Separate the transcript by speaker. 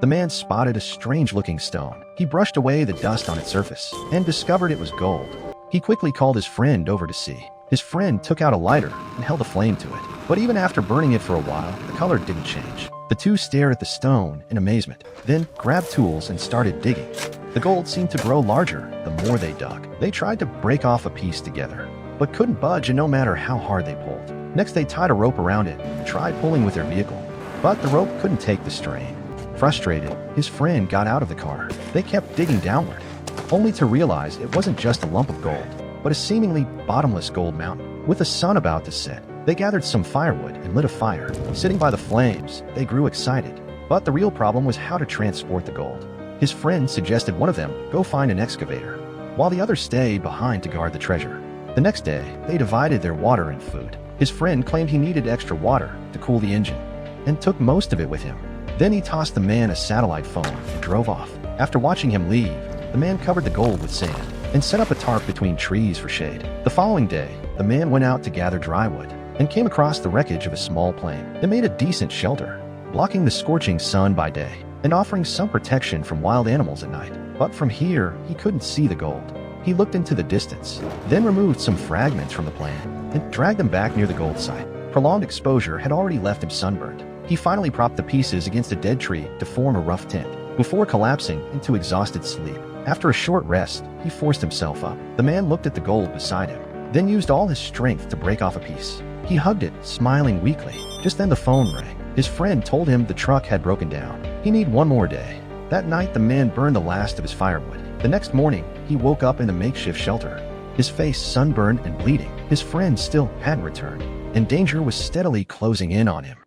Speaker 1: the man spotted a strange-looking stone. He brushed away the dust on its surface and discovered it was gold. He quickly called his friend over to see. His friend took out a lighter and held a flame to it. But even after burning it for a while, the color didn't change. The two stared at the stone in amazement, then grabbed tools and started digging. The gold seemed to grow larger the more they dug. They tried to break off a piece together, but couldn't budge, and no matter how hard they pulled. Next, they tied a rope around it and tried pulling with their vehicle, but the rope couldn't take the strain. Frustrated, his friend got out of the car. They kept digging downward, only to realize it wasn't just a lump of gold, but a seemingly bottomless gold mountain. With the sun about to set, they gathered some firewood and lit a fire. Sitting by the flames, they grew excited. But the real problem was how to transport the gold. His friend suggested one of them go find an excavator, while the other stayed behind to guard the treasure. The next day, they divided their water and food. His friend claimed he needed extra water to cool the engine, and took most of it with him. Then he tossed the man a satellite phone and drove off. After watching him leave, the man covered the gold with sand and set up a tarp between trees for shade. The following day, the man went out to gather dry wood and came across the wreckage of a small plane. It made a decent shelter, blocking the scorching sun by day and offering some protection from wild animals at night. But from here, he couldn't see the gold. He looked into the distance, then removed some fragments from the plane and dragged them back near the gold site. Prolonged exposure had already left him sunburned. He finally propped the pieces against a dead tree to form a rough tent, before collapsing into exhausted sleep. After a short rest, he forced himself up. The man looked at the gold beside him, then used all his strength to break off a piece. He hugged it, smiling weakly. Just then the phone rang. His friend told him the truck had broken down. He needed one more day. That night, the man burned the last of his firewood. The next morning, he woke up in the makeshift shelter, his face sunburned and bleeding. His friend still hadn't returned, and danger was steadily closing in on him.